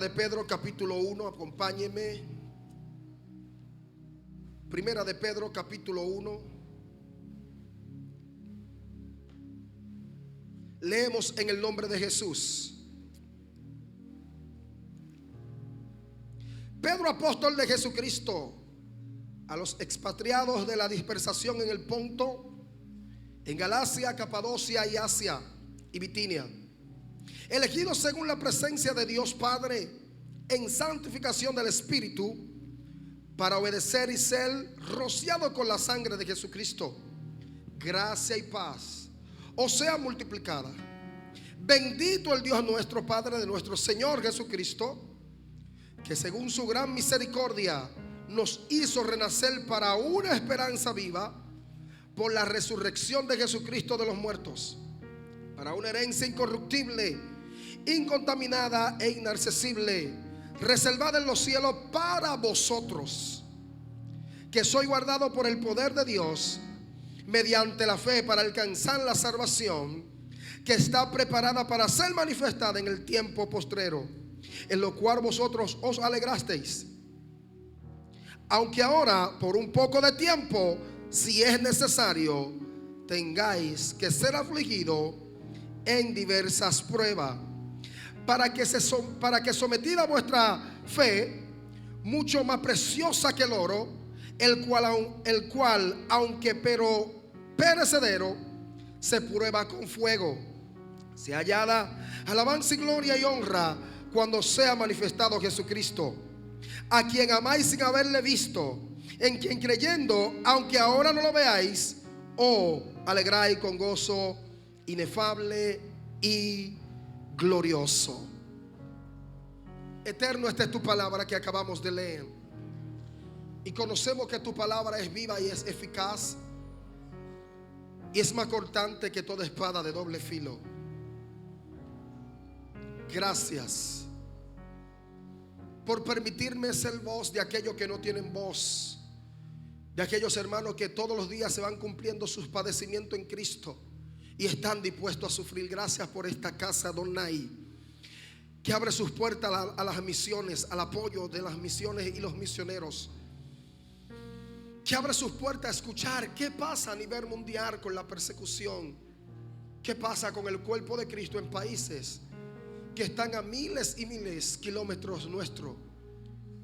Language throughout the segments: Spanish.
De Pedro capítulo 1, acompáñeme. Primera de Pedro capítulo 1. Leemos en el nombre de Jesús. Pedro, apóstol de Jesucristo, a los expatriados de la dispersación en el Ponto, en Galacia, Capadocia y Asia y Bitinia, elegidos según la presencia de Dios Padre en santificación del Espíritu, para obedecer y ser rociado con la sangre de Jesucristo, gracia y paz os sea multiplicada. Bendito el Dios nuestro Padre de nuestro Señor Jesucristo, que según su gran misericordia nos hizo renacer para una esperanza viva por la resurrección de Jesucristo de los muertos, para una herencia incorruptible, incontaminada e inaccesible, reservada en los cielos para vosotros, que sois guardado por el poder de Dios mediante la fe para alcanzar la salvación que está preparada para ser manifestada en el tiempo postrero, en lo cual vosotros os alegrasteis, aunque ahora por un poco de tiempo, si es necesario, tengáis que ser afligido en diversas pruebas, para que sometida vuestra fe, mucho más preciosa que el oro, el cual aunque pero perecedero, se prueba con fuego, se hallada alabanza y gloria y honra cuando sea manifestado Jesucristo, a quien amáis sin haberle visto, en quien creyendo, aunque ahora no lo veáis, os alegráis con gozo inefable y glorioso. Eterno, esta es tu palabra que acabamos de leer, y conocemos que tu palabra es viva y es eficaz, y es más cortante que toda espada de doble filo. Gracias por permitirme ser voz de aquellos que no tienen voz, de aquellos hermanos que todos los días se van cumpliendo sus padecimientos en Cristo y están dispuestos a sufrir. Gracias por esta casa Donai, que abre sus puertas a las misiones, al apoyo de las misiones y los misioneros, que abre sus puertas a escuchar qué pasa a nivel mundial con la persecución, qué pasa con el cuerpo de Cristo en países que están a miles y miles de kilómetros nuestros,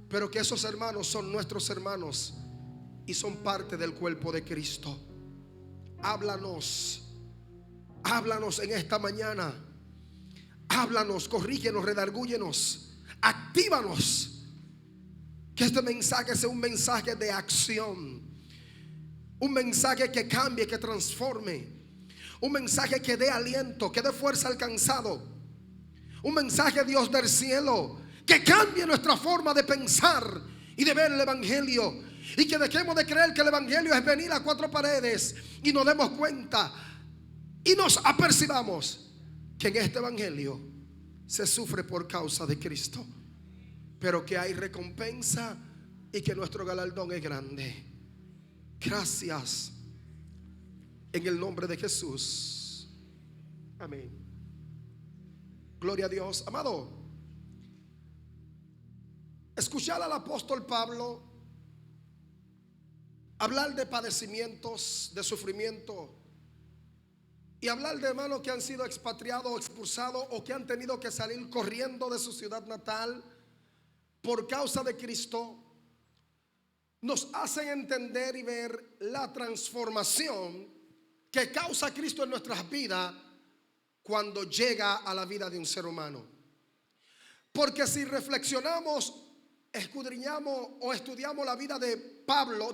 pero que esos hermanos son nuestros hermanos y son parte del cuerpo de Cristo. Háblanos en esta mañana. Háblanos, corrígenos, redargúyenos, actívanos. Que este mensaje sea un mensaje de acción, un mensaje que cambie, que transforme, un mensaje que dé aliento, que dé fuerza al cansado, un mensaje, Dios del cielo, que cambie nuestra forma de pensar y de ver el evangelio, y que dejemos de creer que el evangelio es venir a cuatro paredes y nos demos cuenta y nos apercibamos que en este evangelio se sufre por causa de Cristo, pero que hay recompensa y que nuestro galardón es grande. Gracias en el nombre de Jesús. Amén. Gloria a Dios. Amado, escuchar al apóstol Pablo hablar de padecimientos, de sufrimiento, y hablar de hermanos que han sido expatriados o expulsados, o que han tenido que salir corriendo de su ciudad natal por causa de Cristo, nos hacen entender y ver la transformación que causa Cristo en nuestras vidas cuando llega a la vida de un ser humano. Porque si reflexionamos, escudriñamos o estudiamos la vida de Pedro,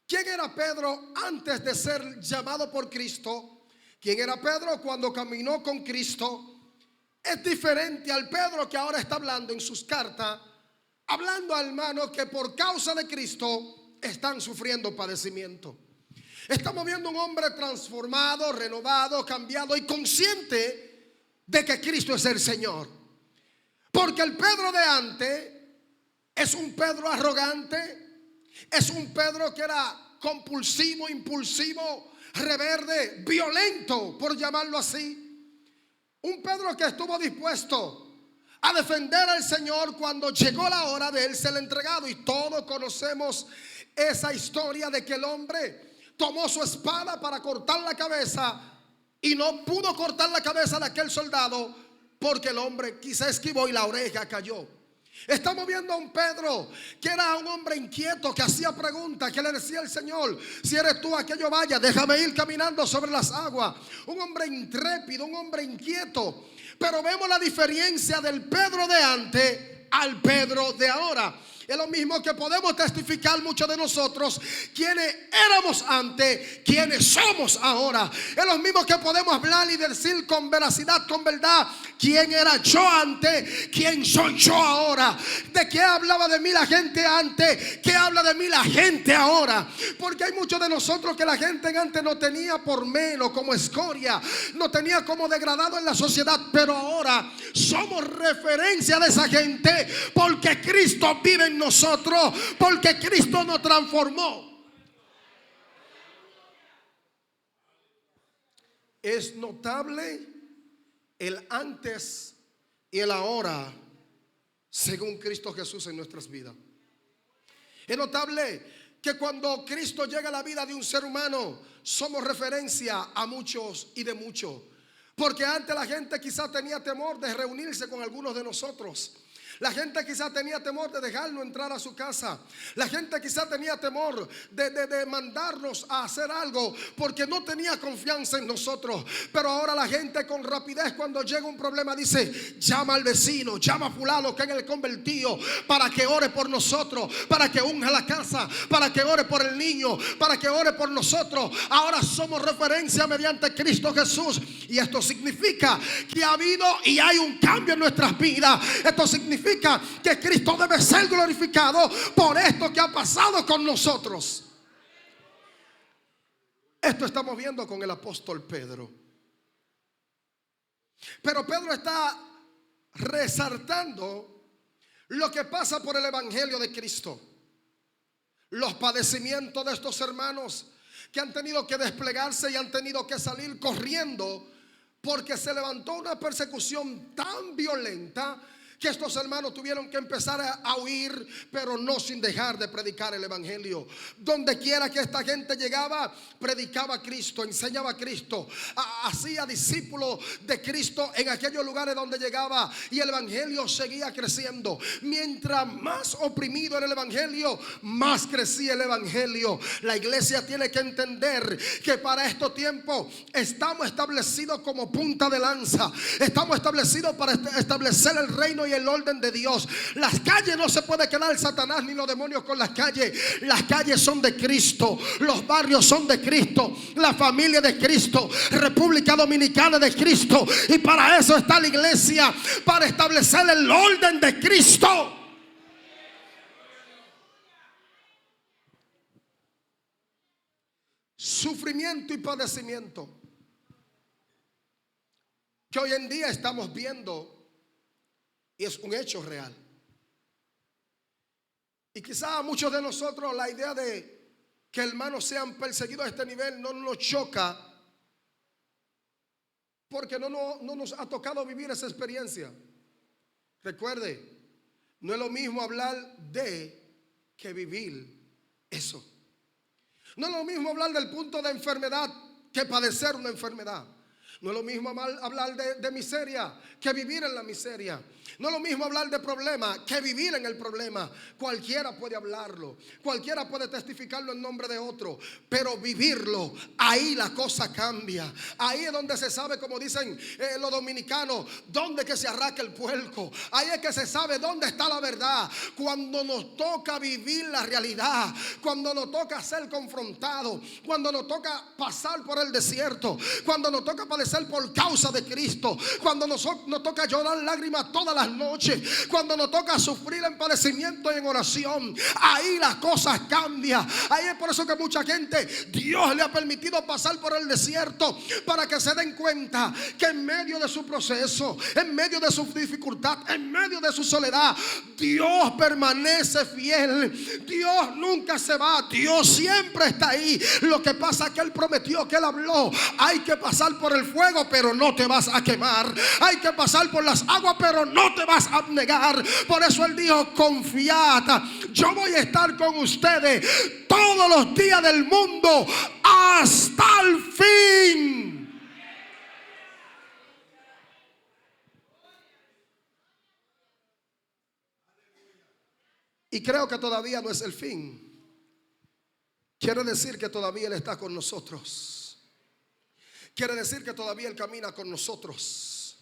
¿quién era Pedro antes de ser llamado por Cristo? ¿Quién era Pedro cuando caminó con Cristo? Es diferente al Pedro que ahora está hablando en sus cartas, hablando a hermanos que por causa de Cristo están sufriendo padecimiento. Estamos viendo un hombre transformado, renovado, cambiado y consciente de que Cristo es el Señor. Porque el Pedro de antes es un Pedro arrogante, es un Pedro que era compulsivo, impulsivo, rebelde, violento, por llamarlo así. Un Pedro que estuvo dispuesto a defender al Señor cuando llegó la hora de él ser entregado. Y todos conocemos esa historia de que el hombre tomó su espada para cortar la cabeza y no pudo cortar la cabeza de aquel soldado porque el hombre quizá esquivó y la oreja cayó. Estamos viendo a un Pedro que era un hombre inquieto, que hacía preguntas, que le decía al Señor: si eres tú aquello, vaya, déjame ir caminando sobre las aguas. Un hombre intrépido, un hombre inquieto. Pero vemos la diferencia del Pedro de antes al Pedro de ahora. Es lo mismo que podemos testificar muchos de nosotros, quienes éramos antes, quienes somos ahora. Es lo mismo que podemos hablar y decir con veracidad, con verdad, quién era yo antes, quién soy yo ahora. De qué hablaba de mí la gente antes, qué habla de mí la gente ahora. Porque hay muchos de nosotros que la gente antes no tenía por menos, como escoria, no tenía como degradado en la sociedad, pero ahora somos referencia de esa gente porque Cristo vive en nosotros, porque Cristo nos transformó. Es notable el antes y el ahora según Cristo Jesús en nuestras vidas. Es notable que cuando Cristo llega a la vida de un ser humano, somos referencia a muchos y de muchos. Porque antes la gente quizás tenía temor de reunirse con algunos de nosotros. La gente quizás tenía temor de dejarnos entrar a su casa. La gente quizás tenía temor de mandarnos a hacer algo porque no tenía confianza en nosotros. Pero ahora la gente con rapidez, cuando llega un problema, dice: llama al vecino, llama a fulano que es el convertido, para que ore por nosotros, para que unja la casa, para que ore por el niño, para que ore por nosotros. Ahora somos referencia mediante Cristo Jesús. Y esto significa que ha habido y hay un cambio en nuestras vidas. Esto significa que Cristo debe ser glorificado por esto que ha pasado con nosotros. Esto estamos viendo con el apóstol Pedro. Pero Pedro está resaltando lo que pasa por el evangelio de Cristo. Los padecimientos de estos hermanos que han tenido que desplegarse y han tenido que salir corriendo porque se levantó una persecución tan violenta que estos hermanos tuvieron que empezar a huir, pero no sin dejar de predicar el evangelio. Donde quiera que esta gente llegaba, predicaba a Cristo, enseñaba a Cristo, hacía discípulos de Cristo en aquellos lugares donde llegaba, y el evangelio seguía creciendo. Mientras más oprimido era el evangelio, más crecía el evangelio. La iglesia tiene que entender que para estos tiempos estamos establecidos como punta de lanza. Estamos establecidos para establecer el reino y el orden de Dios. Las calles no se puede quedar Satanás ni los demonios con las calles. Las calles son de Cristo, los barrios son de Cristo, la familia de Cristo, República Dominicana de Cristo. Y para eso está la iglesia, para establecer el orden de Cristo. Sufrimiento y padecimiento que hoy en día estamos viendo, y es un hecho real. Y quizá a muchos de nosotros la idea de que hermanos sean perseguidos a este nivel no nos choca, porque no nos ha tocado vivir esa experiencia. Recuerde, no es lo mismo hablar de que vivir eso. No es lo mismo hablar del punto de enfermedad que padecer una enfermedad. No es lo mismo hablar de miseria que vivir en la miseria. No es lo mismo hablar de problema que vivir en el problema. Cualquiera puede hablarlo, cualquiera puede testificarlo en nombre de otro, pero vivirlo, ahí la cosa cambia. Ahí es donde se sabe, como dicen los dominicanos, dónde que se arranca el puerco. Ahí es que se sabe dónde está la verdad. Cuando nos toca vivir la realidad, cuando nos toca ser confrontados, cuando nos toca pasar por el desierto, cuando nos toca padecer por causa de Cristo, cuando nos toca llorar lágrimas todas las noches, cuando nos toca sufrir en padecimiento y en oración, ahí las cosas cambian. Ahí es por eso que mucha gente Dios le ha permitido pasar por el desierto, para que se den cuenta que en medio de su proceso, en medio de su dificultad, en medio de su soledad, Dios permanece fiel. Dios nunca se va, Dios siempre está ahí. Lo que pasa es que Él prometió, que Él habló: hay que pasar por el fuego, pero no te vas a quemar. Hay que pasar por las aguas, pero no no te vas a abnegar. Por eso Él dijo: confiad, yo voy a estar con ustedes todos los días del mundo hasta el fin. Y creo que todavía no es el fin. Quiere decir que todavía Él está con nosotros. Quiere decir que todavía Él camina con nosotros.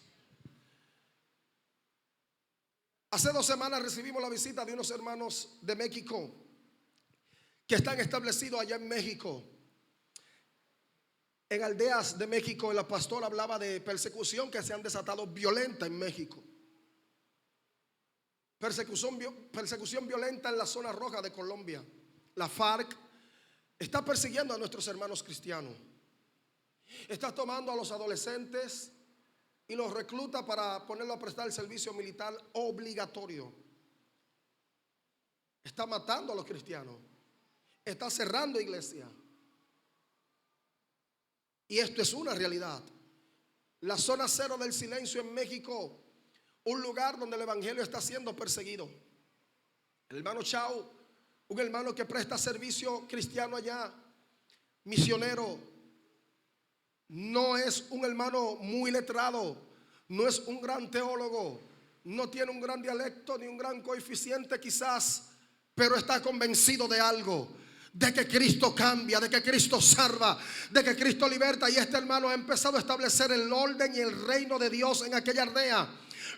Hace 2 semanas recibimos la visita de unos hermanos de México que están establecidos allá en México. En aldeas de México, el pastor hablaba de persecución que se han desatado violenta en México. Persecución violenta en la zona roja de Colombia. La FARC está persiguiendo a nuestros hermanos cristianos. Está tomando a los adolescentes y los recluta para ponerlo a prestar el servicio militar obligatorio. Está matando a los cristianos. Está cerrando iglesias. Y esto es una realidad. La zona cero del silencio en México, un lugar donde el evangelio está siendo perseguido. El hermano Chau, un hermano que presta servicio cristiano allá, misionero, no es un hermano muy letrado, no es un gran teólogo, no tiene un gran dialecto ni un gran coeficiente quizás, pero está convencido de algo: de que Cristo cambia, de que Cristo salva, de que Cristo liberta. Y este hermano ha empezado a establecer el orden y el reino de Dios en aquella aldea.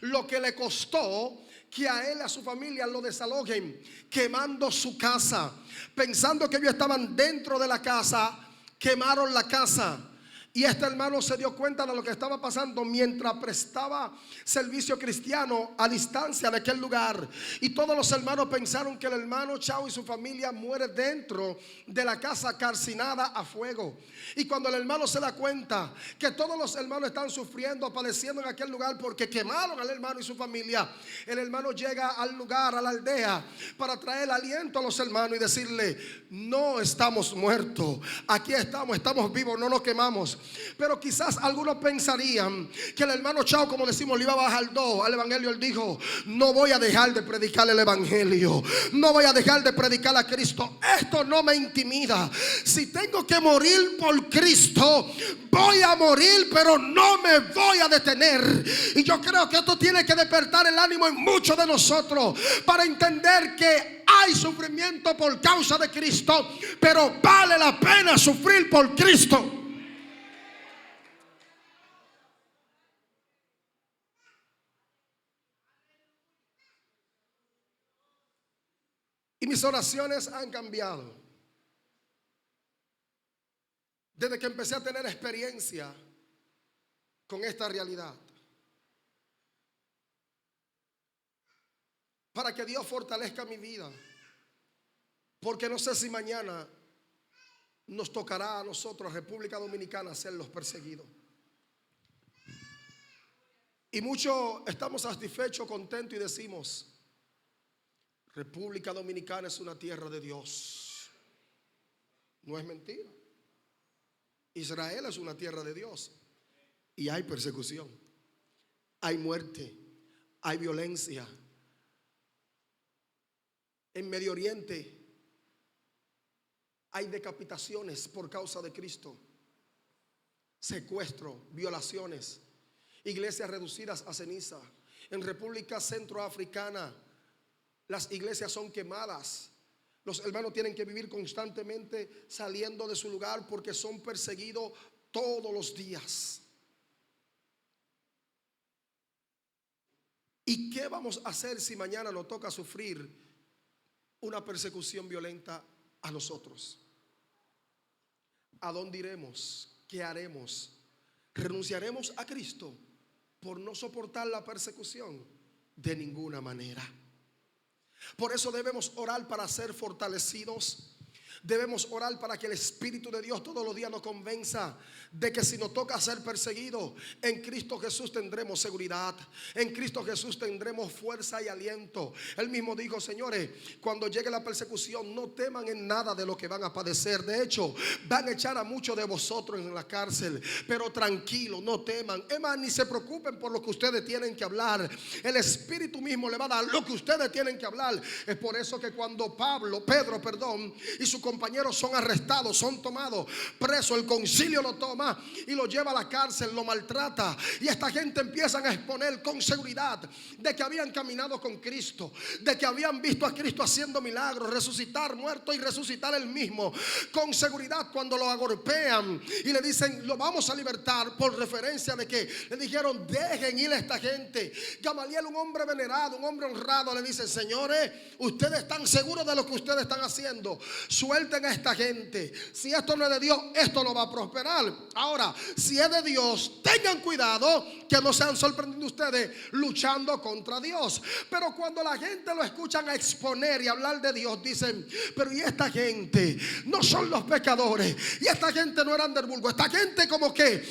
Lo que le costó que a él y a su familia lo desalojen, quemando su casa. Pensando que ellos estaban dentro de la casa, quemaron la casa. Y este hermano se dio cuenta de lo que estaba pasando mientras prestaba servicio cristiano a distancia de aquel lugar. Y todos los hermanos pensaron que el hermano Chau y su familia muere dentro de la casa calcinada a fuego. Y cuando el hermano se da cuenta que todos los hermanos están sufriendo, padeciendo en aquel lugar porque quemaron al hermano y su familia, el hermano llega al lugar, a la aldea, para traer aliento a los hermanos y decirle: no estamos muertos, aquí estamos vivos, no nos quemamos. Pero quizás algunos pensarían que el hermano Chau, como decimos, le iba a bajar 2 al evangelio. Él dijo: no voy a dejar de predicar el evangelio, no voy a dejar de predicar a Cristo. Esto no me intimida. Si tengo que morir por Cristo, voy a morir, pero no me voy a detener. Y yo creo que esto tiene que despertar el ánimo en muchos de nosotros para entender que hay sufrimiento por causa de Cristo, pero vale la pena sufrir por Cristo. Y mis oraciones han cambiado desde que empecé a tener experiencia con esta realidad. Para que Dios fortalezca mi vida. Porque no sé si mañana nos tocará a nosotros, República Dominicana, ser los perseguidos. Y muchos estamos satisfechos, contentos y decimos: República Dominicana es una tierra de Dios. No es mentira. Israel es una tierra de Dios. Y hay persecución, hay muerte, hay violencia. En Medio Oriente hay decapitaciones por causa de Cristo, secuestro, violaciones, iglesias reducidas a ceniza. En República Centroafricana las iglesias son quemadas. Los hermanos tienen que vivir constantemente saliendo de su lugar porque son perseguidos todos los días. ¿Y qué vamos a hacer si mañana nos toca sufrir una persecución violenta a nosotros? ¿A dónde iremos? ¿Qué haremos? ¿Renunciaremos a Cristo por no soportar la persecución? De ninguna manera. Por eso debemos orar para ser fortalecidos. Debemos orar para que el Espíritu de Dios todos los días nos convenza de que si nos toca ser perseguidos, en Cristo Jesús tendremos seguridad, en Cristo Jesús tendremos fuerza y aliento. Él mismo dijo: señores, cuando llegue la persecución, no teman en nada de lo que van a padecer. De hecho, van a echar a muchos de vosotros en la cárcel, pero tranquilo, no teman. Es más, ni se preocupen por lo que ustedes tienen que hablar. El Espíritu mismo le va a dar lo que ustedes tienen que hablar. Es por eso que cuando Pedro y sus compañeros son arrestados, son tomados presos, el concilio lo toma y lo lleva a la cárcel, lo maltrata, y esta gente empiezan a exponer con seguridad de que habían caminado con Cristo, de que habían visto a Cristo haciendo milagros, resucitar muertos y resucitar él mismo. Con seguridad, cuando lo agolpean y le dicen: lo vamos a libertar, por referencia de que le dijeron: dejen ir a esta gente. Gamaliel, un hombre venerado, un hombre honrado, le dice: señores, ustedes están seguros de lo que ustedes están haciendo, suelten a esta gente. Si esto no es de Dios, esto no va a prosperar. Ahora, si es de Dios, tengan cuidado que no sean sorprendidos ustedes luchando contra Dios. Pero cuando la gente lo escuchan a exponer y hablar de Dios, dicen: pero y esta gente no son los pecadores, y esta gente no eran del vulgo. Esta gente como que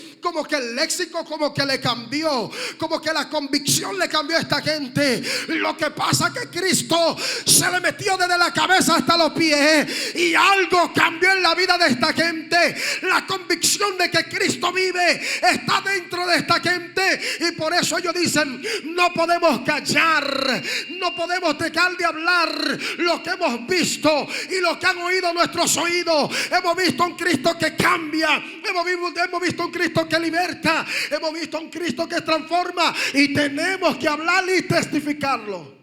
el léxico como que le cambió, como que la convicción le cambió a esta gente. Lo que pasa es que Cristo se le metió desde la cabeza hasta los pies, y algo cambió en la vida de esta gente. La convicción de que Cristo vive está dentro de esta gente, y por eso ellos dicen: no podemos callar, no podemos dejar de hablar lo que hemos visto y lo que han oído nuestros oídos. Hemos visto un Cristo que cambia, hemos visto un Cristo que liberta, hemos visto un Cristo que transforma, y tenemos que hablar y testificarlo.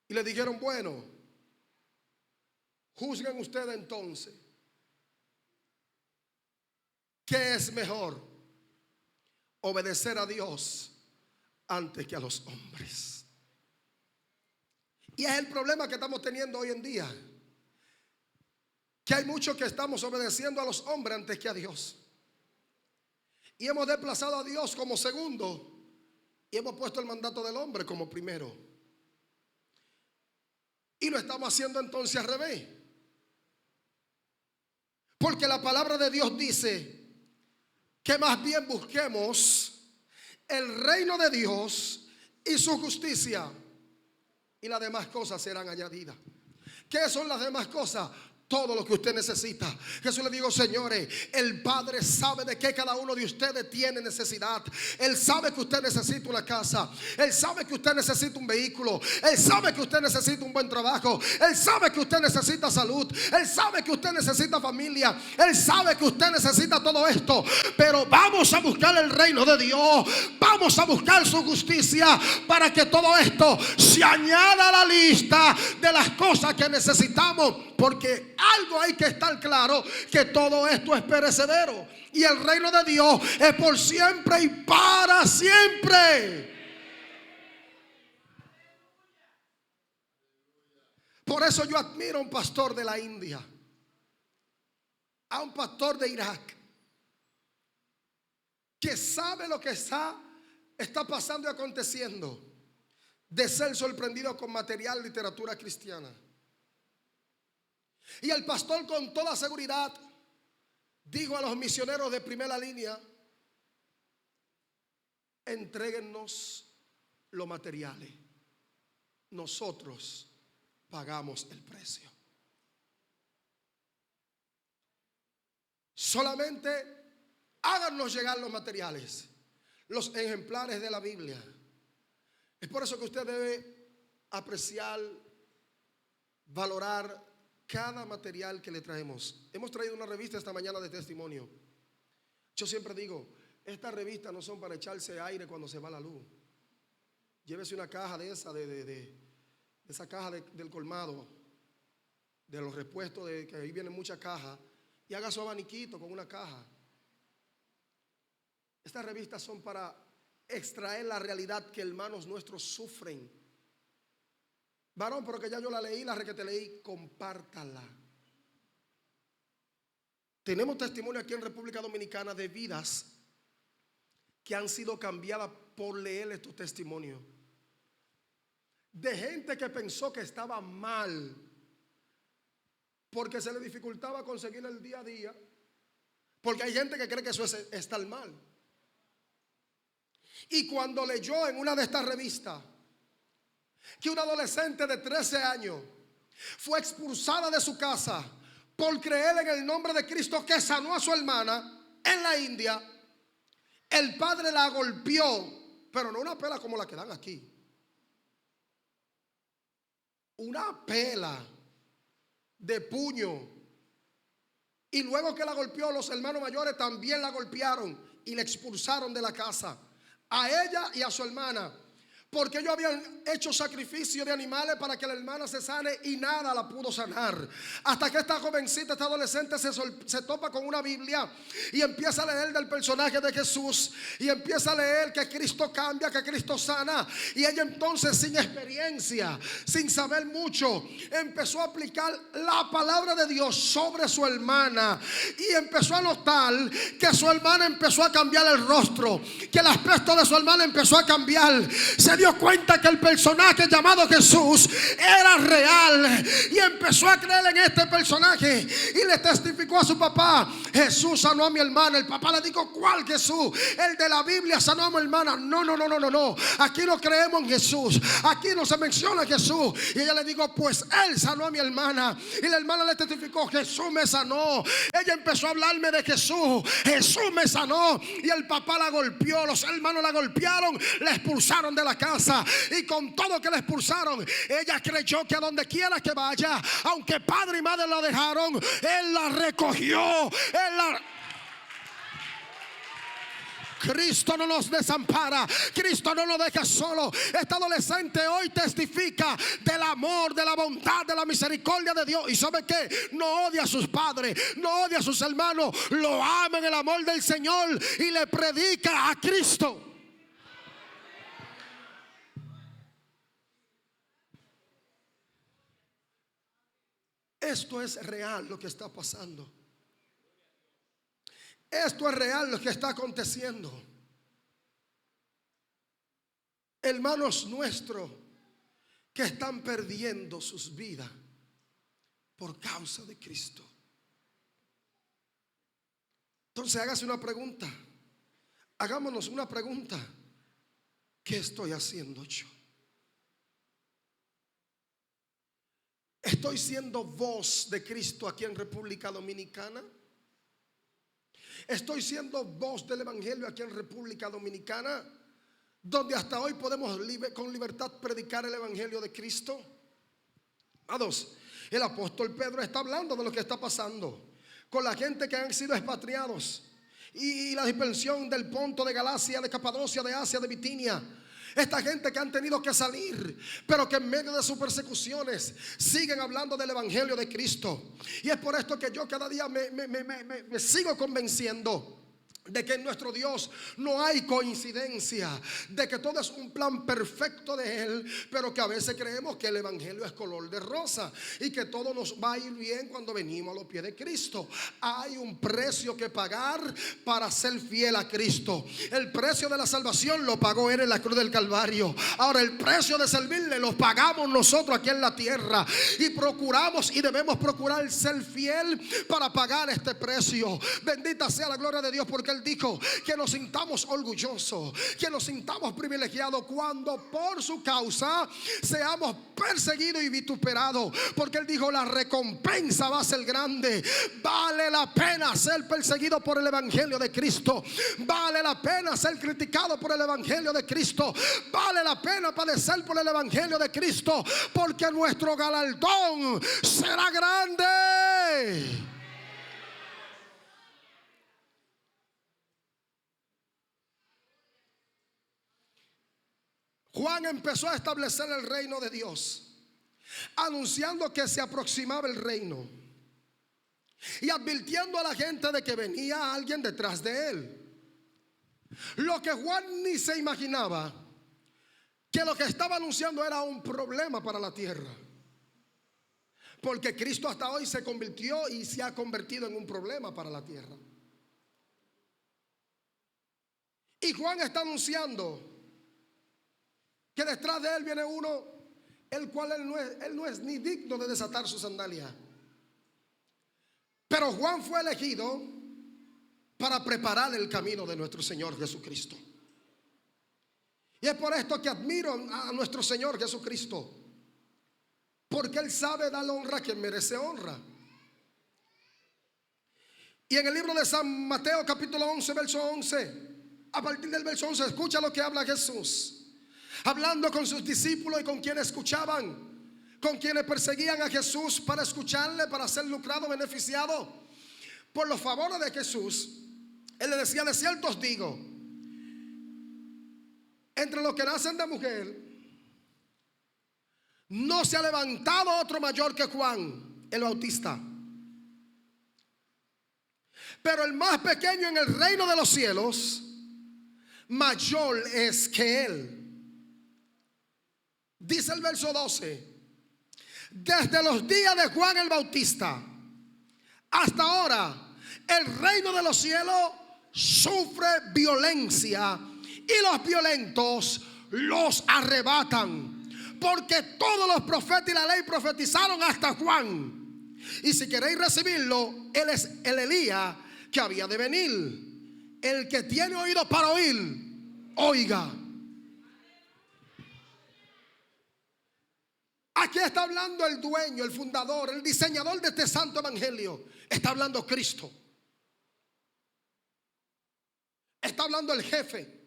Y le dijeron: bueno, juzguen ustedes entonces, ¿qué es mejor? Obedecer a Dios antes que a los hombres. Y es el problema que estamos teniendo hoy en día, que hay muchos que estamos obedeciendo a los hombres antes que a Dios, y hemos desplazado a Dios como segundo y hemos puesto el mandato del hombre como primero, y lo estamos haciendo entonces al revés, porque la palabra de Dios dice que más bien busquemos el reino de Dios y su justicia, y las demás cosas serán añadidas. ¿Qué son las demás cosas? Todo lo que usted necesita. Jesús le dijo: señores, el Padre sabe de qué cada uno de ustedes tiene necesidad. Él sabe que usted necesita una casa, Él sabe que usted necesita un vehículo, Él sabe que usted necesita un buen trabajo, Él sabe que usted necesita salud, Él sabe que usted necesita familia, Él sabe que usted necesita todo esto. Pero vamos a buscar el reino de Dios, vamos a buscar su justicia, para que todo esto se añada a la lista de las cosas que necesitamos. Porque algo hay que estar claro, que todo esto es perecedero, y el reino de Dios es por siempre y para siempre. Por eso yo admiro a un pastor de la India, a un pastor de Irak, que sabe lo que está pasando y aconteciendo, de ser sorprendido con material, literatura cristiana. Y el pastor con toda seguridad dijo a los misioneros de primera línea: entréguennos los materiales, nosotros pagamos el precio. Solamente háganos llegar los materiales, los ejemplares de la Biblia. Es por eso que usted debe apreciar, valorar cada material que le traemos. Hemos traído una revista esta mañana de testimonio. Yo siempre digo: estas revistas no son para echarse aire cuando se va la luz. Llévese una caja de esa, de esa caja del colmado, de los repuestos, que ahí vienen muchas cajas, y haga su abaniquito con una caja. Estas revistas son para extraer la realidad que hermanos nuestros sufren. Varón, pero que ya yo la leí, la que te leí, compártala. Tenemos testimonio aquí en República Dominicana de vidas que han sido cambiadas por leer estos testimonios. de gente que pensó que estaba mal porque se le dificultaba conseguir el día a día. Porque hay gente que cree que eso es estar mal. Y cuando leyó en una de estas revistas que una adolescente de 13 años fue expulsada de su casa por creer en el nombre de Cristo que sanó a su hermana en la India, el padre la golpeó, pero no una pela como la que dan aquí, una pela de puño. Y luego que la golpeó, los hermanos mayores también la golpearon y la expulsaron de la casa, a ella y a su hermana, porque ellos habían hecho sacrificio de animales para que la hermana se sane y nada la pudo sanar. Hasta que esta jovencita, esta adolescente se topa con una Biblia y empieza a leer del personaje de Jesús y empieza a leer que Cristo cambia, que Cristo sana. Y ella entonces, sin experiencia, sin saber mucho, empezó a aplicar la palabra de Dios sobre su hermana y empezó a notar que su hermana empezó a cambiar el rostro, que el aspecto de su hermana empezó a cambiar. Se dio cuenta que el personaje llamado Jesús era real y empezó a creer en este personaje y le testificó a su papá: Jesús sanó a mi hermana. El papá le dijo: ¿cuál Jesús? El de la Biblia sanó a mi hermana. No, aquí no creemos en Jesús, aquí no se menciona Jesús. Y ella le dijo: pues él sanó a mi hermana. Y la hermana le testificó: Jesús me sanó. Ella empezó a hablarme de Jesús: Jesús me sanó. Y el papá la golpeó, los hermanos la golpearon, la expulsaron de la casa. Y con todo que la expulsaron, ella creyó que a donde quiera que vaya, aunque padre y madre la dejaron, él la recogió. Cristo no nos desampara, Cristo no nos deja solo. Esta adolescente hoy testifica del amor, de la bondad, de la misericordia de Dios. ¿Y sabe qué? No odia a sus padres, no odia a sus hermanos, lo ama en el amor del Señor y le predica a Cristo. Esto es real lo que está pasando. Esto es real lo que está aconteciendo. Hermanos nuestros que están perdiendo sus vidas por causa de Cristo. Entonces hágase una pregunta. Hagámonos una pregunta. ¿Qué estoy haciendo yo? ¿Estoy siendo voz de Cristo aquí en República Dominicana? ¿Estoy siendo voz del Evangelio aquí en República Dominicana, donde hasta hoy podemos con libertad predicar el Evangelio de Cristo? Amados, el apóstol Pedro está hablando de lo que está pasando con la gente que han sido expatriados y la dispersión del Ponto, de Galacia, de Capadocia, de Asia, de Bitinia. Esta gente que han tenido que salir, pero que en medio de sus persecuciones siguen hablando del Evangelio de Cristo. Y es por esto que yo cada día me sigo convenciendo de que en nuestro Dios no hay coincidencia, de que todo es un plan perfecto de Él, pero que a veces creemos que el Evangelio es color de rosa y que todo nos va a ir bien cuando venimos a los pies de Cristo. Hay un precio que pagar para ser fiel a Cristo. El precio de la salvación lo pagó Él en la cruz del Calvario. Ahora el precio de servirle lo pagamos nosotros aquí en la tierra, y procuramos y debemos procurar ser fiel para pagar este precio. Bendita sea la gloria de Dios, porque Él dijo que nos sintamos orgullosos, que nos sintamos privilegiados cuando por su causa seamos perseguidos y vituperados, porque Él dijo: la recompensa va a ser grande. Vale la pena ser perseguido por el Evangelio de Cristo, vale la pena ser criticado por el Evangelio de Cristo, vale la pena padecer por el Evangelio de Cristo, porque nuestro galardón será grande. Juan empezó a establecer el reino de Dios, anunciando que se aproximaba el reino y advirtiendo a la gente de que venía alguien detrás de él. Lo que Juan ni se imaginaba, que lo que estaba anunciando era un problema para la tierra, porque Cristo hasta hoy se convirtió y se ha convertido en un problema para la tierra. Y Juan está anunciando que detrás de él viene uno el cual él no es ni digno de desatar su sandalia. Pero Juan fue elegido para preparar el camino de nuestro Señor Jesucristo. Y es por esto que admiro a nuestro Señor Jesucristo, porque Él sabe dar honra a quien merece honra. Y en el libro de San Mateo capítulo 11 verso 11, a partir del verso 11, escucha lo que habla Jesús, hablando con sus discípulos y con quienes escuchaban, con quienes perseguían a Jesús para escucharle, para ser lucrado, beneficiado por los favores de Jesús. Él le decía: de cierto os digo, entre los que nacen de mujer no se ha levantado otro mayor que Juan el Bautista, pero el más pequeño en el reino de los cielos mayor es que él. Dice el verso 12: desde los días de Juan el Bautista hasta ahora el reino de los cielos sufre violencia y los violentos los arrebatan. Porque todos los profetas y la ley profetizaron hasta Juan. Y si queréis recibirlo, él es el Elías que había de venir. El que tiene oído para oír, oiga. Aquí está hablando el dueño, el fundador, el diseñador de este santo evangelio. Está hablando Cristo. Está hablando el jefe.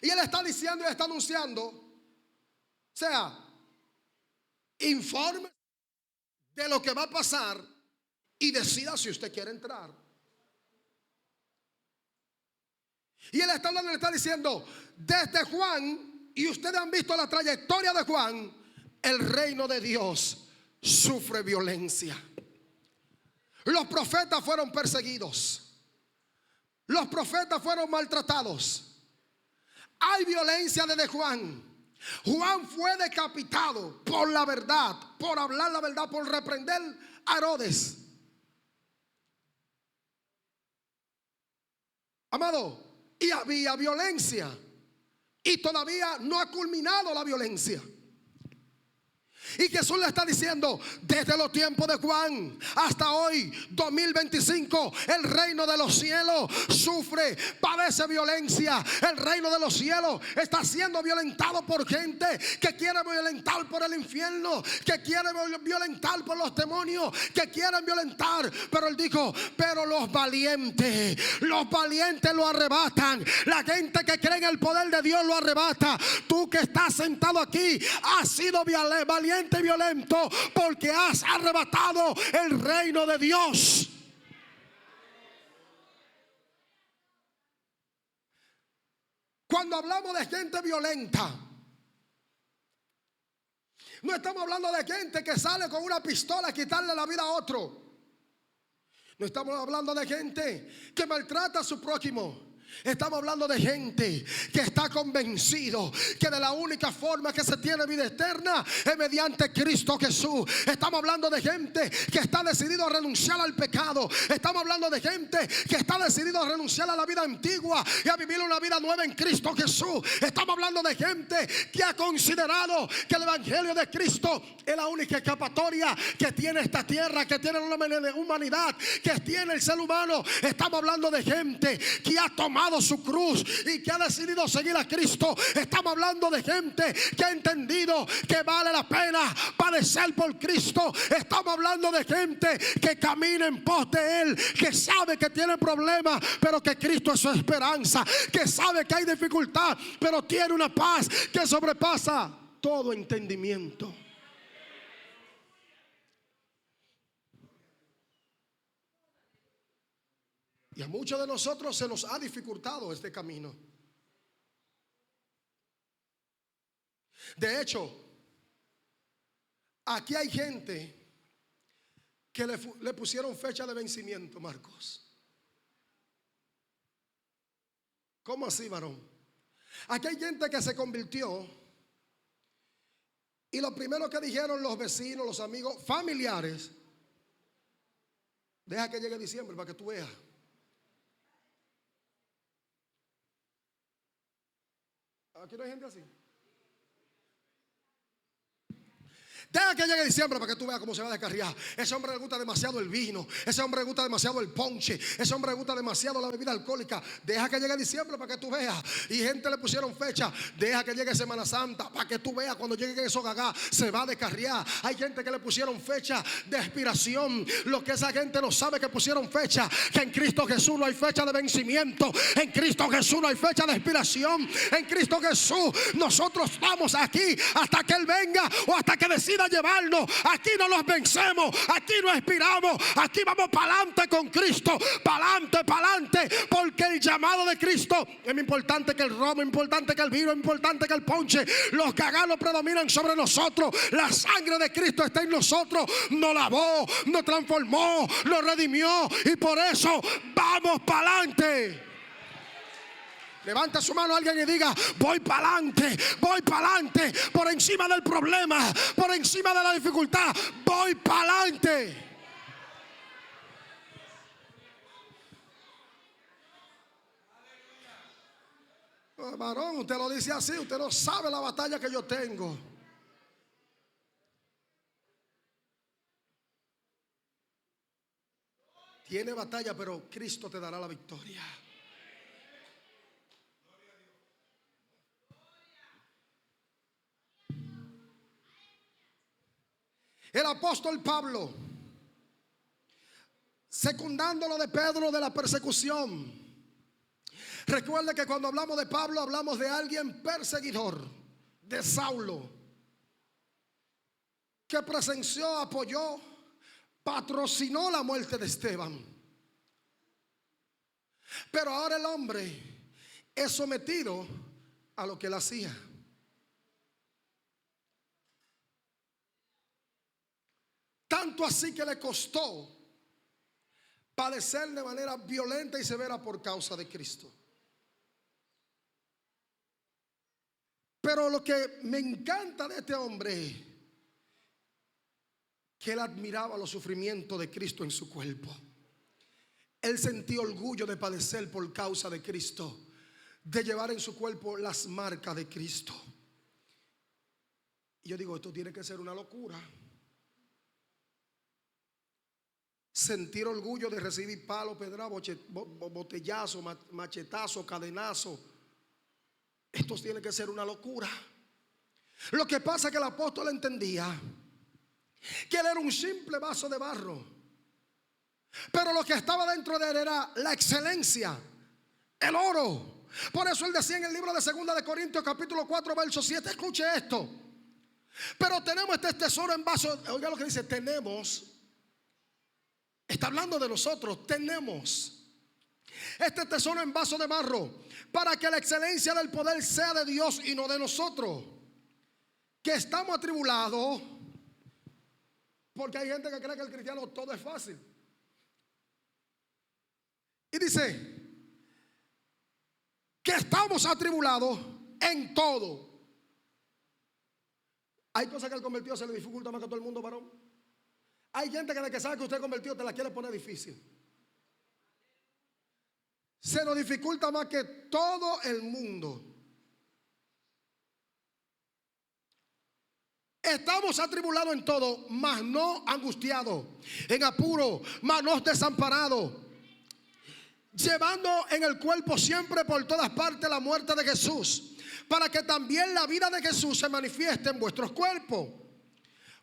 Y él está diciendo y está anunciando. O sea, informe de lo que va a pasar y decida si usted quiere entrar. Y él está hablando, le está diciendo: desde Juan, y ustedes han visto la trayectoria de Juan, el reino de Dios sufre violencia. Los profetas fueron perseguidos. Los profetas fueron maltratados. Hay violencia desde Juan. Juan fue decapitado por la verdad, por hablar la verdad, por reprender a Herodes. Amado, y había violencia. Y todavía no ha culminado la violencia. Y Jesús le está diciendo: desde los tiempos de Juan hasta hoy, 2025, el reino de los cielos sufre, padece violencia. El reino de los cielos está siendo violentado por gente que quiere violentar por el infierno, que quiere violentar por los demonios, que quieren violentar. Pero él dijo: pero los valientes lo arrebatan. La gente que cree en el poder de Dios lo arrebata. Tú que estás sentado aquí has sido valiente y violento porque has arrebatado el reino de Dios. Cuando hablamos de gente violenta, no estamos hablando de gente que sale con una pistola a quitarle la vida a otro. No estamos hablando de gente que maltrata a su prójimo. Estamos hablando de gente que está convencido que de la única forma que se tiene vida eterna es mediante Cristo Jesús. Estamos hablando de gente que está decidido a renunciar al pecado. Estamos hablando de gente que está decidido a renunciar a la vida antigua y a vivir una vida nueva en Cristo Jesús. Estamos hablando de gente que ha considerado que el evangelio de Cristo es la única escapatoria que tiene esta tierra, que tiene la humanidad, que tiene el ser humano. Estamos hablando de gente que ha tomado su cruz y que ha decidido seguir a Cristo. Estamos hablando de gente que ha entendido que vale la pena padecer por Cristo. Estamos hablando de gente que camina en pos de Él, que sabe que tiene problemas, pero que Cristo es su esperanza, que sabe que hay dificultad, pero tiene una paz que sobrepasa todo entendimiento. Y a muchos de nosotros se nos ha dificultado este camino. De hecho, aquí hay gente que le pusieron fecha de vencimiento, Marcos. ¿Cómo así, varón? Aquí hay gente que se convirtió y lo primero que dijeron los vecinos, los amigos, familiares: deja que llegue diciembre para que tú veas. Aquí no hay gente así. Deja que llegue diciembre para que tú veas cómo se va a descarriar. Ese hombre le gusta demasiado el vino. Ese hombre le gusta demasiado el ponche. Ese hombre le gusta demasiado la bebida alcohólica. Deja que llegue diciembre para que tú veas. Y gente le pusieron fecha. Deja que llegue Semana Santa para que tú veas cuando llegue esos gagá. Se va a descarriar. Hay gente que le pusieron fecha de expiración. Lo que esa gente no sabe que pusieron fecha. Que en Cristo Jesús no hay fecha de vencimiento. En Cristo Jesús no hay fecha de expiración. En Cristo Jesús nosotros estamos aquí hasta que Él venga o hasta que decida llevarnos. Aquí no los vencemos, aquí no expiramos, aquí vamos para adelante con Cristo, para adelante, porque el llamado de Cristo es más importante que el romo, es importante que el vino, es importante que el ponche. Los caganos predominan sobre nosotros. La sangre de Cristo está en nosotros, nos lavó, nos transformó, nos redimió, y por eso vamos para adelante. Levanta su mano alguien y diga: voy para adelante, por encima del problema, por encima de la dificultad, voy para adelante. Varón, usted lo dice así, usted no sabe la batalla que yo tengo. Tiene batalla, pero Cristo te dará la victoria. El apóstol Pablo, secundando lo de Pedro de la persecución. Recuerde que cuando hablamos de Pablo hablamos de alguien perseguidor, de Saulo, que presenció, apoyó, patrocinó la muerte de Esteban. Pero ahora el hombre es sometido a lo que él hacía. Tanto así que le costó padecer de manera violenta y severa por causa de Cristo. Pero lo que me encanta de este hombre, que él admiraba los sufrimientos de Cristo en su cuerpo. Él sentía orgullo de padecer por causa de Cristo, de llevar en su cuerpo las marcas de Cristo. Y yo digo, esto tiene que ser una locura. Sentir orgullo de recibir palo, pedra, botellazo, machetazo, cadenazo. Esto tiene que ser una locura. Lo que pasa es que el apóstol entendía que él era un simple vaso de barro, pero lo que estaba dentro de él era la excelencia, el oro. Por eso él decía en el libro de 2 de Corintios capítulo 4 verso 7, escuche esto: pero tenemos este tesoro en vaso. Oiga lo que dice, tenemos. Está hablando de nosotros. Tenemos este tesoro en vaso de barro, para que la excelencia del poder sea de Dios y no de nosotros, que estamos atribulados. Porque hay gente que cree que el cristiano todo es fácil. Y dice que estamos atribulados en todo. Hay cosas que al convertido se le dificulta más que a todo el mundo, varón. Hay gente que desde que sabe que usted es convertido te la quiere poner difícil. Se nos dificulta más que todo el mundo. Estamos atribulados en todo, mas no angustiados, en apuro, mas no desamparados, llevando en el cuerpo siempre por todas partes la muerte de Jesús, para que también la vida de Jesús se manifieste en vuestros cuerpos.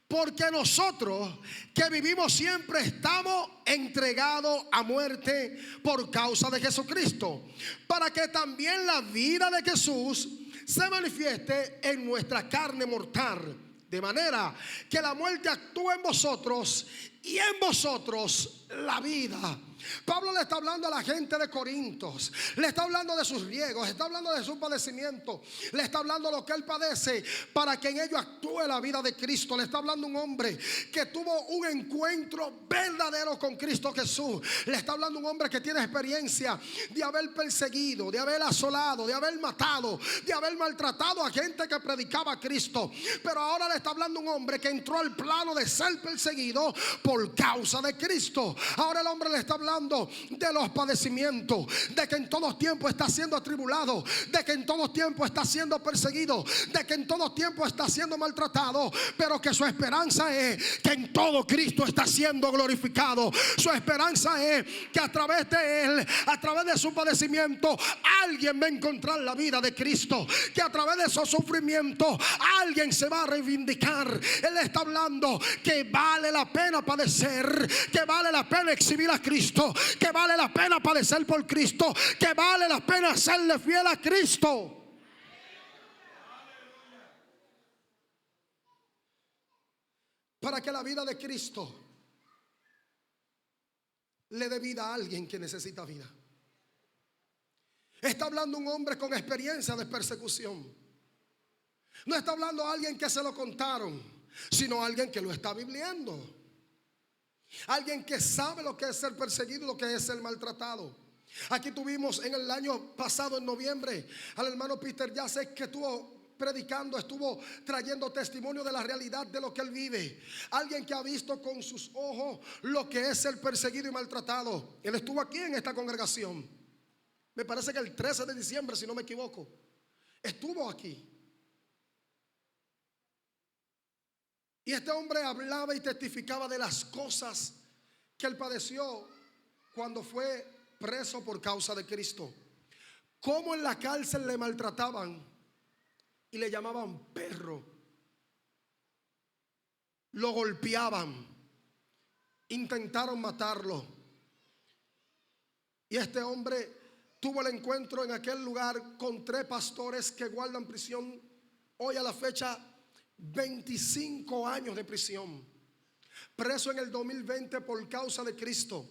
Porque nosotros que vivimos siempre estamos entregados a muerte por causa de Jesucristo, para que también la vida de Jesús se manifieste en nuestra carne mortal, de manera que la muerte actúe en vosotros y en vosotros la vida. Pablo le está hablando a la gente de Corintios, le está hablando de sus riesgos, está hablando de su padecimiento, le está hablando de lo que él padece, para que en ello actúe la vida de Cristo. Le está hablando un hombre que tuvo un encuentro verdadero con Cristo Jesús. Le está hablando un hombre que tiene experiencia de haber perseguido, de haber asolado, de haber matado, de haber maltratado a gente que predicaba a Cristo. Pero ahora le está hablando un hombre que entró al plano de ser perseguido por por causa de Cristo. Ahora el hombre le está hablando de los padecimientos, de que en todo tiempo está siendo atribulado, de que en todo tiempo está siendo perseguido, de que en todo tiempo está siendo maltratado, pero que su esperanza es que en todo Cristo está siendo glorificado. Su esperanza es que a través de él, a través de su padecimiento, alguien va a encontrar la vida de Cristo, que a través de esos sufrimientos alguien se va a reivindicar. Él está hablando que vale la pena padecer, que vale la pena exhibir a Cristo, que vale la pena padecer por Cristo, que vale la pena serle fiel a Cristo. Para que la vida de Cristo le dé vida a alguien que necesita vida. Está hablando un hombre con experiencia de persecución. No está hablando a alguien que se lo contaron, sino a alguien que lo está viviendo. Alguien que sabe lo que es ser perseguido y lo que es ser maltratado. Aquí tuvimos en el año pasado, en noviembre, al hermano Peter Yace, que estuvo predicando, estuvo trayendo testimonio de la realidad de lo que él vive. Alguien que ha visto con sus ojos lo que es ser perseguido y maltratado. Él estuvo aquí en esta congregación. Me parece que el 13 de diciembre, si no me equivoco, estuvo aquí. Y este hombre hablaba y testificaba de las cosas que él padeció cuando fue preso por causa de Cristo. Cómo en la cárcel le maltrataban y le llamaban perro. Lo golpeaban, intentaron matarlo. Y este hombre tuvo el encuentro en aquel lugar con 3 pastores que guardan prisión hoy a la fecha 25 años de prisión, preso en el 2020 por causa de Cristo.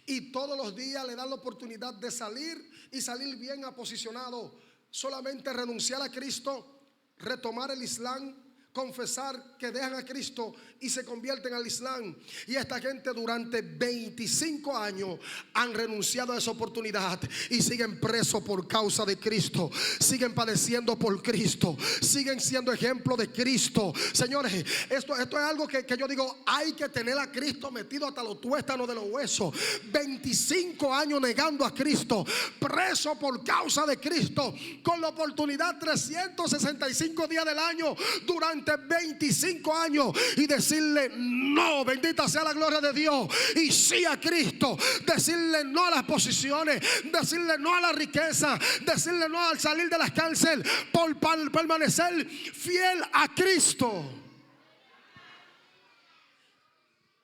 Y todos los días le dan la oportunidad de salir y salir bien aposicionado. Solamente renunciar a Cristo, retomar el Islam, confesar que dejan a Cristo y se convierten al Islam. Y esta gente durante 25 años han renunciado a esa oportunidad y siguen presos por causa de Cristo, siguen padeciendo por Cristo, siguen siendo ejemplo de Cristo. Señores, esto es algo que yo digo, hay que tener a Cristo metido hasta los tuétanos de los huesos. 25 años negando a Cristo, preso por causa de Cristo, con la oportunidad 365 días del año durante 25 años, y decirle no, bendita sea la gloria de Dios, y sí a Cristo, decirle no a las posiciones, decirle no a la riqueza, decirle no al salir de las cárceles, por permanecer fiel a Cristo.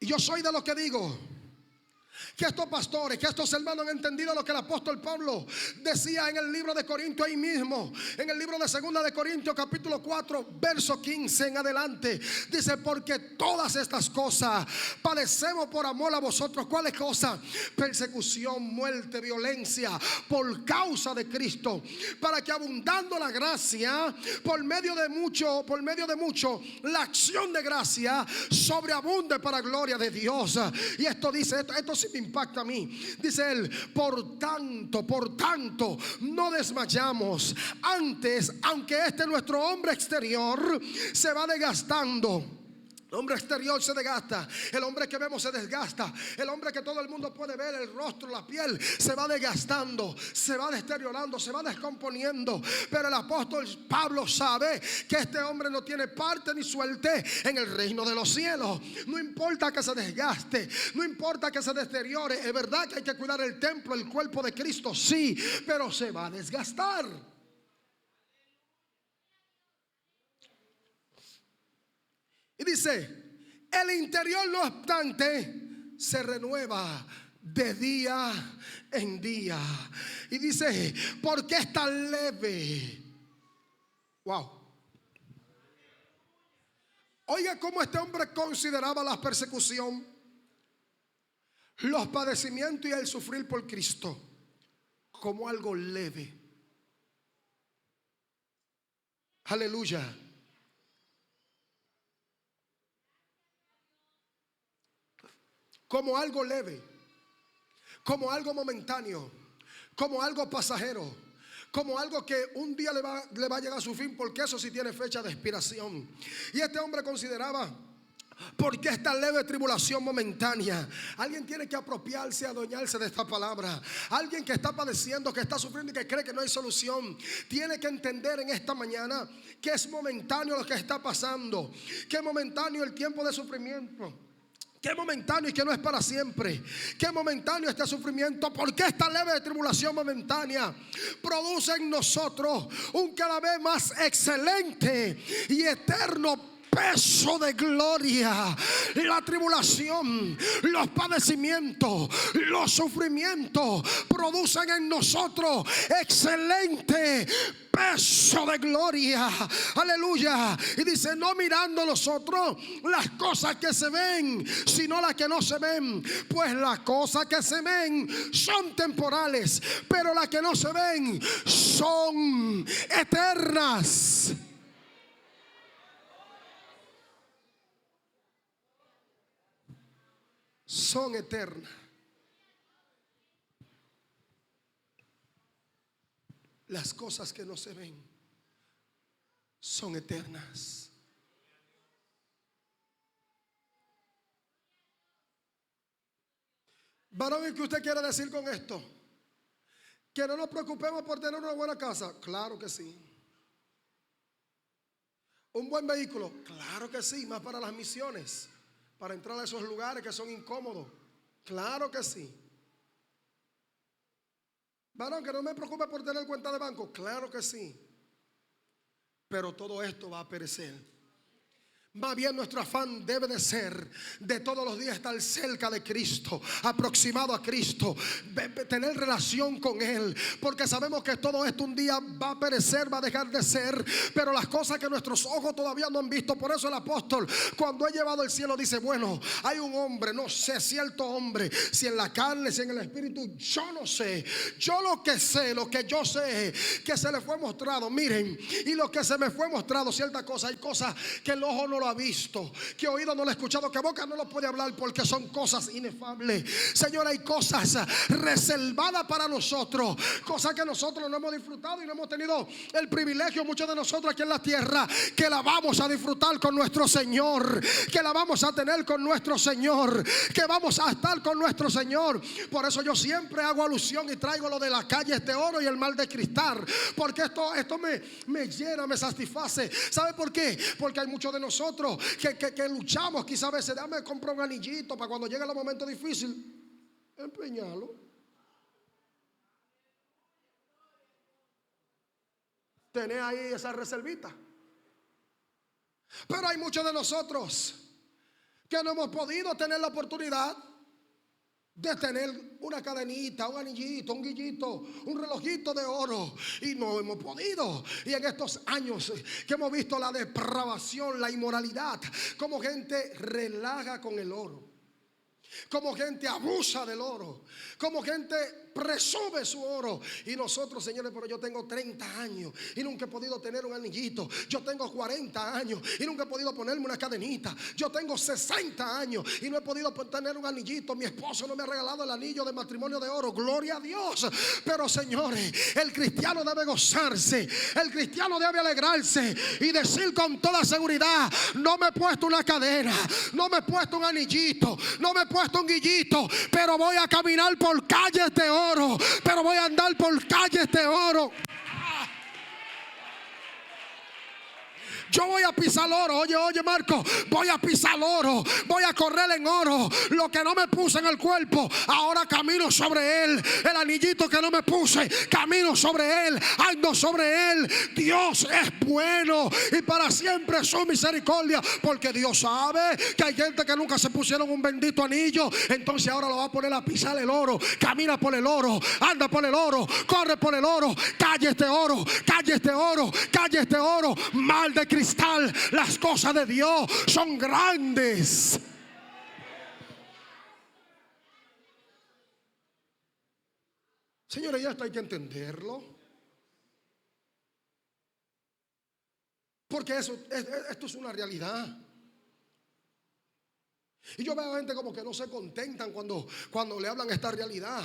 Y yo soy de los que digo que estos pastores, que estos hermanos han entendido lo que el apóstol Pablo decía en el libro de Corintios, ahí mismo, en el libro de 2 de Corintios capítulo 4 verso 15 en adelante. Dice: porque todas estas cosas padecemos por amor a vosotros. ¿Cuáles cosas? Persecución, muerte, violencia, por causa de Cristo, para que abundando la gracia, por medio de mucho, la acción de gracia sobreabunde para gloria de Dios. Y esto dice, esto sí me impacta a mí. Dice él: por tanto, no desmayamos. Antes, aunque nuestro hombre exterior se va desgastando. El hombre exterior se desgasta, el hombre que vemos se desgasta, el hombre que todo el mundo puede ver, el rostro, la piel, se va desgastando, se va deteriorando, se va descomponiendo. Pero el apóstol Pablo sabe que este hombre no tiene parte ni suerte en el reino de los cielos. No importa que se desgaste, no importa que se deteriore. Es verdad que hay que cuidar el templo, el cuerpo de Cristo, sí, pero se va a desgastar. Y dice: el interior, no obstante, se renueva de día en día. Y dice: porque es tan leve. Wow. Oiga cómo este hombre consideraba la persecución, los padecimientos y el sufrir por Cristo como algo leve. Aleluya. Como algo leve, como algo momentáneo, como algo pasajero, como algo que un día le va a llegar a su fin, porque eso sí tiene fecha de expiración. Y este hombre consideraba Porque esta leve tribulación momentánea. Alguien tiene que apropiarse, adueñarse de esta palabra. Alguien que está padeciendo, que está sufriendo y que cree que no hay solución, tiene que entender en esta mañana que es momentáneo lo que está pasando, que es momentáneo el tiempo de sufrimiento, que es momentáneo y que no es para siempre, que es momentáneo este sufrimiento, porque esta leve tribulación momentánea produce en nosotros un cada vez más excelente y eterno peso de gloria. La tribulación, los padecimientos, los sufrimientos producen en nosotros excelente peso de gloria. Aleluya. Y dice: no mirando nosotros las cosas que se ven, sino las que no se ven, pues las cosas que se ven son temporales, pero las que no se ven son eternas. Son eternas. Las cosas que no se ven son eternas. Varón, ¿y qué usted quiere decir con esto? ¿Que no nos preocupemos por tener una buena casa? Claro que sí. ¿Un buen vehículo? Claro que sí, más para las misiones, para entrar a esos lugares que son incómodos. Claro que sí. Varón, que no me preocupe por tener cuenta de banco. Claro que sí. Pero todo esto va a perecer. Más bien nuestro afán debe de ser de todos los días estar cerca de Cristo, aproximado a Cristo, tener relación con Él, porque sabemos que todo esto un día va a perecer, va a dejar de ser, pero las cosas que nuestros ojos todavía no han visto. Por eso el apóstol, cuando ha llevado al cielo, dice: bueno, hay un hombre, no sé, cierto hombre, si en la carne, si en el espíritu, yo no sé. Yo lo que sé, lo que yo sé, que se le fue mostrado. Miren, y lo que se me fue mostrado, cierta cosa, hay cosas que el ojo no lo ha visto, que oído no lo ha escuchado, que boca no lo puede hablar, porque son cosas inefables. Señor, hay cosas reservadas para nosotros, cosas que nosotros no hemos disfrutado y no hemos tenido el privilegio, muchos de nosotros aquí en la tierra, que la vamos a disfrutar con nuestro Señor, que la vamos a tener con nuestro Señor, que vamos a estar con nuestro Señor. Por eso yo siempre hago alusión y traigo lo de la calle de oro y el mar de cristal, porque esto me llena, me satisface. ¿Sabe por qué? Porque hay muchos de nosotros que luchamos, quizás a veces: déjame comprar un anillito para cuando llegue el momento difícil empeñarlo. Tener ahí esa reservita. Pero hay muchos de nosotros que no hemos podido tener la oportunidad de tener una cadenita, un anillito, un guillito, un relojito de oro, y no hemos podido. Y en estos años que hemos visto la depravación, la inmoralidad, como gente relaja con el oro, como gente abusa del oro, como gente presume su oro. Y nosotros, señores, pero yo tengo 30 años y nunca he podido tener un anillito. Yo tengo 40 años y nunca he podido ponerme una cadenita. Yo tengo 60 años y no he podido tener un anillito. Mi esposo no me ha regalado el anillo de matrimonio de oro. Gloria a Dios. Pero, señores, el cristiano debe gozarse, el cristiano debe alegrarse y decir con toda seguridad: no me he puesto una cadena, no me he puesto un anillito, no me he puesto un guillito, pero voy a caminar por calles de oro, pero voy a andar por calles de oro. Yo voy a pisar oro. Oye, Marco, voy a pisar oro, voy a correr en oro. Lo que no me puse en el cuerpo, ahora camino sobre él. El anillito que no me puse, camino sobre él, ando sobre él. Dios es bueno y para siempre es su misericordia, porque Dios sabe que hay gente que nunca se pusieron un bendito anillo, entonces ahora lo va a poner a pisar el oro. Camina por el oro, anda por el oro, corre por el oro. Calles de oro, calles de oro, calles de oro, mar de cristal. Las cosas de Dios son grandes. Señores, ya esto hay que entenderlo, porque esto es una realidad. Y yo veo gente como que no se contentan cuando le hablan esta realidad.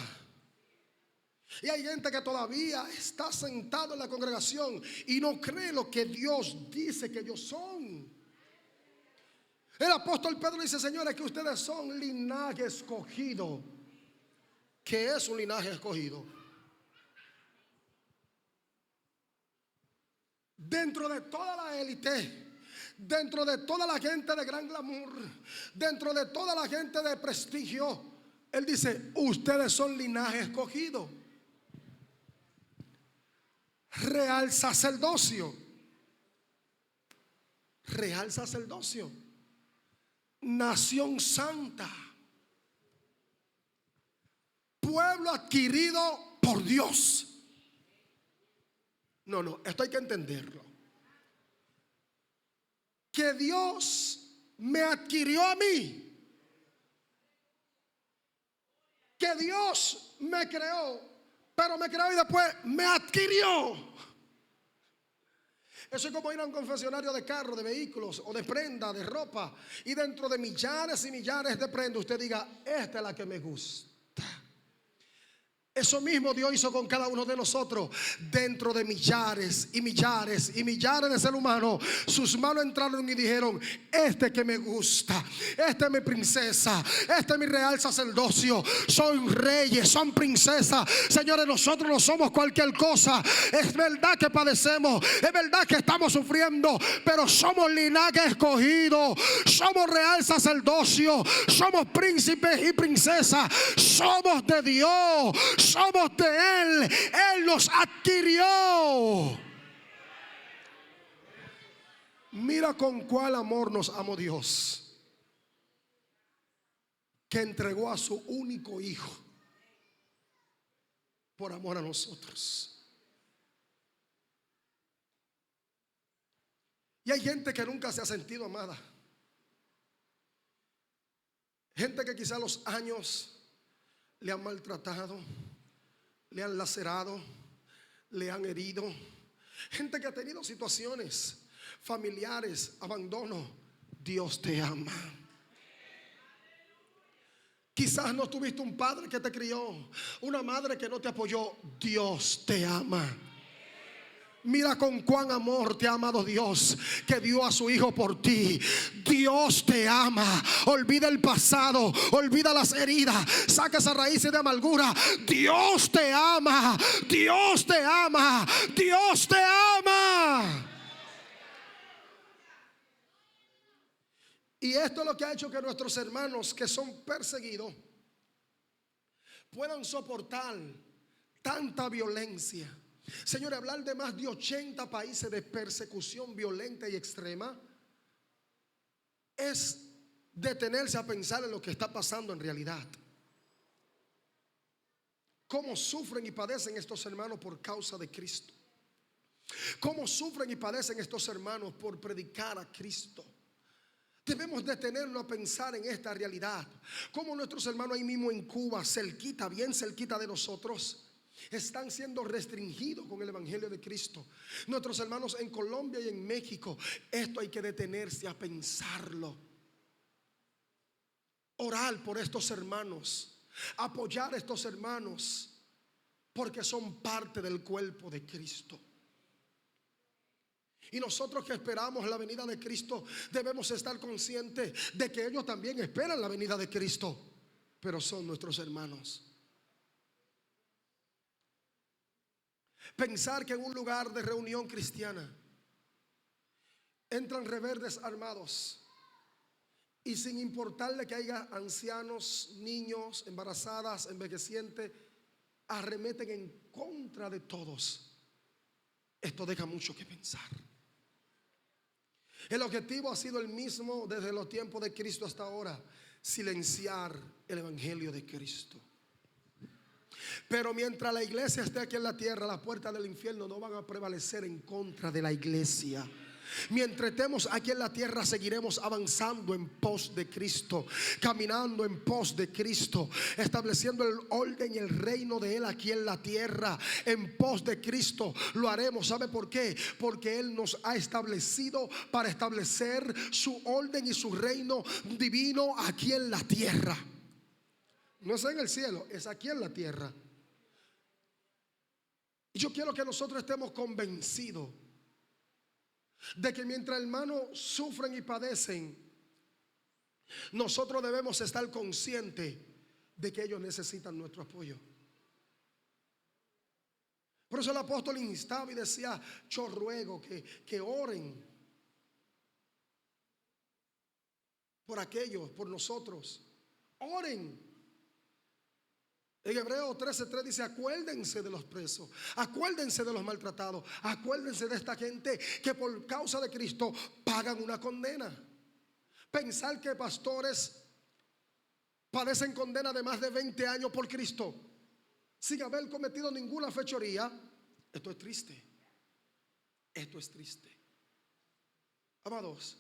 Y hay gente que todavía está sentado en la congregación y no cree lo que Dios dice que ellos son. El apóstol Pedro dice, señores, que ustedes son linaje escogido. ¿Qué es un linaje escogido? Dentro de toda la élite, dentro de toda la gente de gran glamour, dentro de toda la gente de prestigio, él dice, ustedes son linaje escogido, real sacerdocio, real sacerdocio, nación santa, pueblo adquirido por Dios. No, esto hay que entenderlo. Que Dios me adquirió a mí. Que Dios me creó, pero me creó y después me adquirió. Eso es como ir a un concesionario de carros, de vehículos o de prenda, de ropa, y dentro de millares y millares de prendas usted diga, esta es la que me gusta. Eso mismo Dios hizo con cada uno de nosotros. Dentro de millares y millares y millares de seres humanos, sus manos entraron y dijeron, este que me gusta, esta es mi princesa, este es mi real sacerdocio. Son reyes, son princesas. Señores, nosotros no somos cualquier cosa. Es verdad que padecemos, es verdad que estamos sufriendo, pero somos linaje escogido, somos real sacerdocio, somos príncipes y princesas, somos de Dios, somos de Él. Él nos adquirió. Mira con cuál amor nos amó Dios, que entregó a su único hijo por amor a nosotros. Y hay gente que nunca se ha sentido amada. Gente que quizá los años le han maltratado, le han lacerado, le han herido. Gente que ha tenido situaciones familiares, abandono. Dios te ama. Quizás no tuviste un padre que te crió, una madre que no te apoyó. Dios te ama. Mira con cuán amor te ha amado Dios, que dio a su hijo por ti. Dios te ama. Olvida el pasado, olvida las heridas, saca esas raíces de amargura. Dios te ama, Dios te ama, Dios te ama. Y esto es lo que ha hecho que nuestros hermanos que son perseguidos puedan soportar tanta violencia. Señores, hablar de más de 80 países de persecución violenta y extrema es detenerse a pensar en lo que está pasando en realidad. Cómo sufren y padecen estos hermanos por causa de Cristo. Cómo sufren y padecen estos hermanos por predicar a Cristo. Debemos detenernos a pensar en esta realidad. Cómo nuestros hermanos ahí mismo en Cuba, cerquita, bien cerquita de nosotros, están siendo restringidos con el evangelio de Cristo. Nuestros hermanos en Colombia y en México. Esto hay que detenerse a pensarlo. Orar por estos hermanos, apoyar a estos hermanos, porque son parte del cuerpo de Cristo. Y nosotros que esperamos la venida de Cristo debemos estar conscientes de que ellos también esperan la venida de Cristo, pero son nuestros hermanos. Pensar que en un lugar de reunión cristiana entran rebeldes armados y sin importarle que haya ancianos, niños, embarazadas, envejecientes, arremeten en contra de todos. Esto deja mucho que pensar. El objetivo ha sido el mismo desde los tiempos de Cristo hasta ahora: silenciar el evangelio de Cristo. Pero mientras la iglesia esté aquí en la tierra, las puertas del infierno no van a prevalecer en contra de la iglesia. Mientras estemos aquí en la tierra, seguiremos avanzando en pos de Cristo, caminando en pos de Cristo, estableciendo el orden y el reino de Él aquí en la tierra. En pos de Cristo lo haremos. ¿Sabe por qué? Porque Él nos ha establecido para establecer su orden y su reino divino aquí en la tierra. No es en el cielo, es aquí en la tierra. Y yo quiero que nosotros estemos convencidos de que mientras hermanos sufren y padecen, nosotros debemos estar conscientes de que ellos necesitan nuestro apoyo. Por eso el apóstol instaba y decía: yo ruego que oren por aquellos, por nosotros. Oren. En Hebreos 13:3 dice: acuérdense de los presos, acuérdense de los maltratados, acuérdense de esta gente que por causa de Cristo pagan una condena. Pensar que pastores padecen condena de más de 20 años por Cristo sin haber cometido ninguna fechoría, esto es triste. Esto es triste. Amados,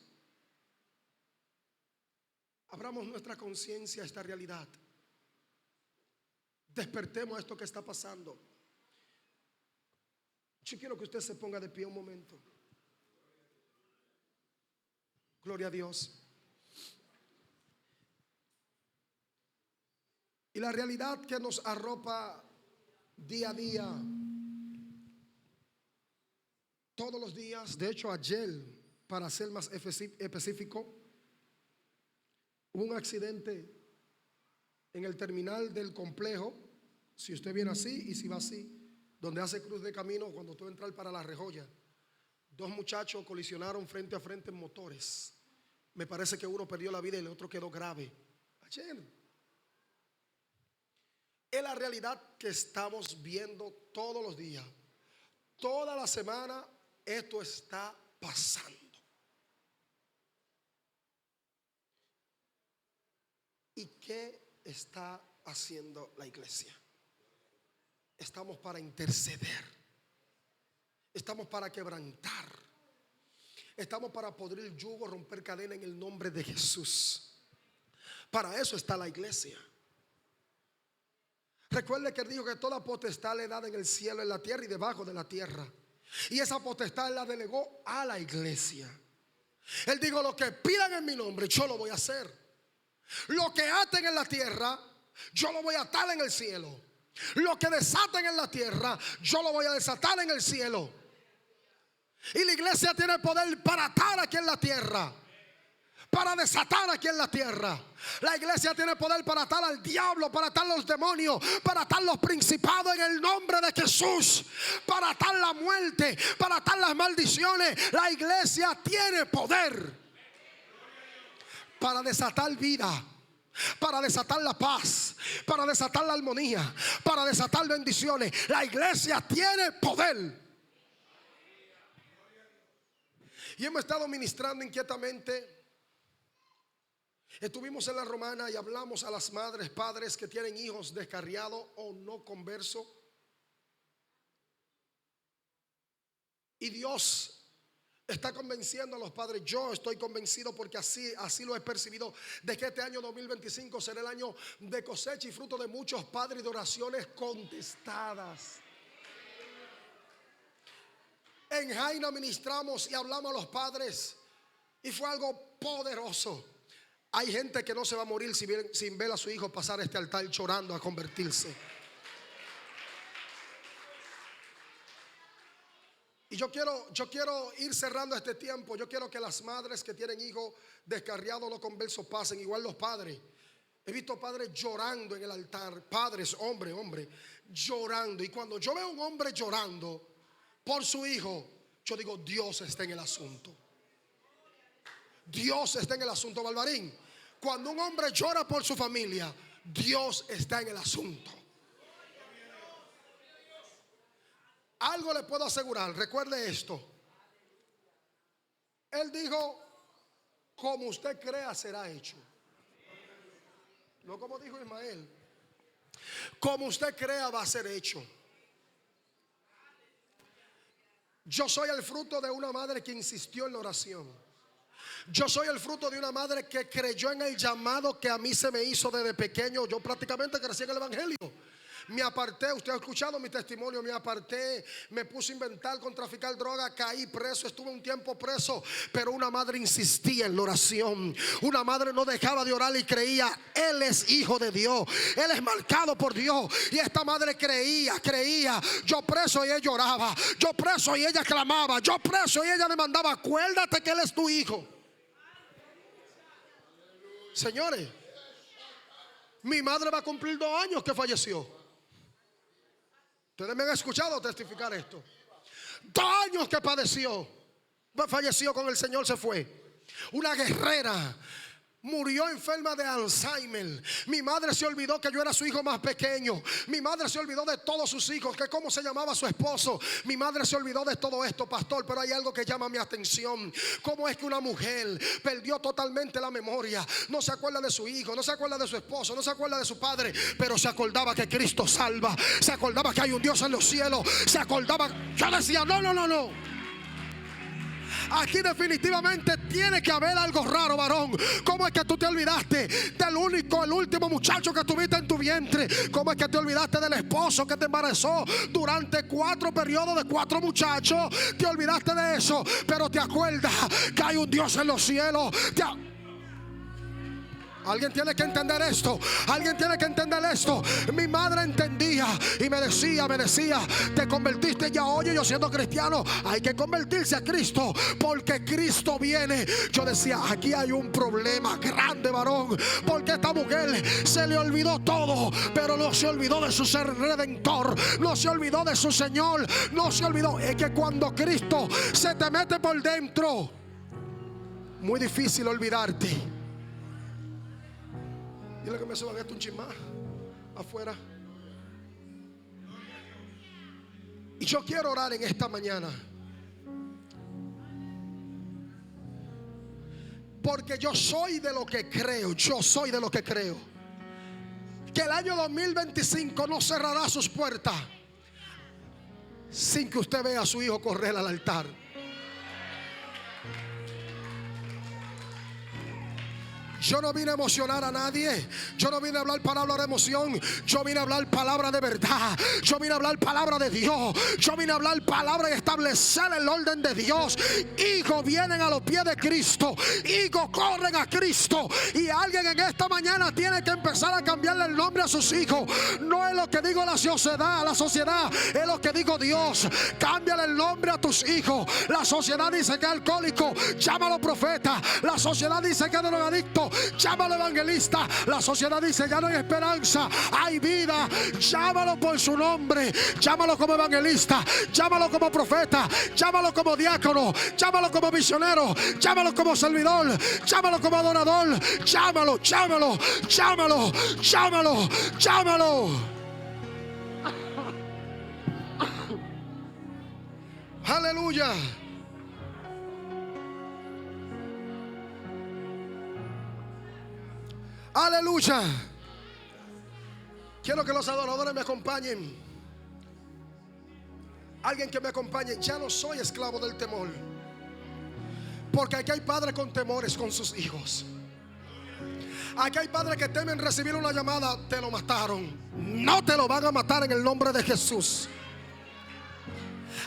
abramos nuestra conciencia a esta realidad. Despertemos a esto que está pasando. Yo quiero que usted se ponga de pie un momento. Gloria a Dios. Y la realidad que nos arropa día a día, todos los días. De hecho, ayer, para ser más específico, hubo un accidente en el terminal del complejo. Si usted viene así y si va así, donde hace cruz de camino, cuando tú entras para La Rejoya, dos muchachos colisionaron frente a frente en motores. Me parece que uno perdió la vida y el otro quedó grave. Ayer. Es la realidad que estamos viendo todos los días. Toda la semana esto está pasando. ¿Y qué está haciendo la iglesia? Estamos para interceder. Estamos para quebrantar. Estamos para podrir el yugo, romper cadena en el nombre de Jesús. Para eso está la iglesia. Recuerde que él dijo que toda potestad le da en el cielo, en la tierra y debajo de la tierra. Y esa potestad la delegó a la iglesia. Él dijo: lo que pidan en mi nombre, yo lo voy a hacer. Lo que aten en la tierra, yo lo voy a atar en el cielo. Lo que desaten en la tierra, yo lo voy a desatar en el cielo. Y la iglesia tiene poder para atar aquí en la tierra, para desatar aquí en la tierra. La iglesia tiene poder para atar al diablo, para atar los demonios, para atar los principados en el nombre de Jesús, para atar la muerte, para atar las maldiciones. La iglesia tiene poder para desatar vida, para desatar la paz, para desatar la armonía, para desatar bendiciones. La iglesia tiene poder. Y hemos estado ministrando inquietamente. Estuvimos en la Romana y hablamos a las madres, padres que tienen hijos descarriados o no conversos. Y Dios está convenciendo a los padres. Yo estoy convencido porque así lo he percibido, de que este año 2025 será el año de cosecha y fruto de muchos padres y de oraciones contestadas. En Jaina ministramos y hablamos a los padres y fue algo poderoso. Hay gente que no se va a morir sin ver a su hijo pasar este altar llorando a convertirse. Y yo quiero ir cerrando este tiempo. Yo quiero que las madres que tienen hijos descarriados no conversos pasen. Igual los padres. He visto padres llorando en el altar. Padres, hombre, llorando. Y cuando yo veo a un hombre llorando por su hijo, yo digo: Dios está en el asunto. Dios está en el asunto, Barbarín. Cuando un hombre llora por su familia, Dios está en el asunto. Algo le puedo asegurar, recuerde esto. Él dijo: como usted crea será hecho. No como dijo Ismael. Como usted crea va a ser hecho. Yo soy el fruto de una madre que insistió en la oración. Yo soy el fruto de una madre que creyó en el llamado que a mí se me hizo desde pequeño. Yo prácticamente crecí en el evangelio. Me aparté, usted ha escuchado mi testimonio, me aparté, me puse a inventar con traficar droga, caí preso, estuve un tiempo preso, pero una madre insistía en la oración. Una madre no dejaba de orar y creía: Él es hijo de Dios, Él es marcado por Dios. Y esta madre creía. Yo preso y ella lloraba, yo preso y ella clamaba, yo preso y ella demandaba: acuérdate que Él es tu hijo. Señores, mi madre va a cumplir 2 años que falleció. Ustedes me han escuchado testificar esto. 2 años que padeció. Falleció, con el Señor se fue. Una guerrera. Murió enferma de Alzheimer. Mi madre se olvidó que yo era su hijo más pequeño. Mi madre se olvidó de todos sus hijos, que cómo se llamaba su esposo. Mi madre se olvidó de todo esto, pastor. Pero hay algo que llama mi atención. Cómo es que una mujer perdió totalmente la memoria. No se acuerda de su hijo, no se acuerda de su esposo, no se acuerda de su padre, pero se acordaba que Cristo salva. Se acordaba que hay un Dios en los cielos. Se acordaba. Yo decía, no. Aquí definitivamente tiene que haber algo raro, varón. ¿Cómo es que tú te olvidaste del el último muchacho que tuviste en tu vientre? ¿Cómo es que te olvidaste del esposo que te embarazó durante 4 periodos de 4 muchachos? Te olvidaste de eso, pero te acuerdas que hay un Dios en los cielos. Alguien tiene que entender esto. Alguien tiene que entender esto. Mi madre entendía y me decía, te convertiste ya. Oye, yo siendo cristiano, hay que convertirse a Cristo, porque Cristo viene. Yo decía, aquí hay un problema grande, varón, porque esta mujer se le olvidó todo, pero no se olvidó de su ser redentor, no se olvidó de su Señor, no se olvidó. Es que cuando Cristo se te mete por dentro, muy difícil olvidarte. Dile que me suban esto un chismá afuera. Y yo quiero orar en esta mañana, porque yo soy de lo que creo. Yo soy de lo que creo que el año 2025 no cerrará sus puertas sin que usted vea a su hijo correr al altar. Yo no vine a emocionar a nadie. Yo no vine a hablar palabra de emoción. Yo vine a hablar palabra de verdad. Yo vine a hablar palabra de Dios. Yo vine a hablar palabra y establecer el orden de Dios. Hijos vienen a los pies de Cristo. Hijos corren a Cristo. Y alguien en esta mañana tiene que empezar a cambiarle el nombre a sus hijos. No es lo que digo la sociedad, es lo que digo Dios. Cámbiale el nombre a tus hijos. La sociedad dice que es alcohólico, llámalo profeta. La sociedad dice que es drogadicto, llámalo evangelista. La sociedad dice ya no hay esperanza, hay vida. Llámalo por su nombre. Llámalo como evangelista, llámalo como profeta, llámalo como diácono, llámalo como misionero, llámalo como servidor, llámalo como adorador. Llámalo. Aleluya. Aleluya. Quiero que los adoradores me acompañen. Alguien que me acompañe. Ya no soy esclavo del temor, porque aquí hay padres con temores con sus hijos. Aquí hay padres que temen recibir una llamada. Te lo mataron. No te lo van a matar en el nombre de Jesús.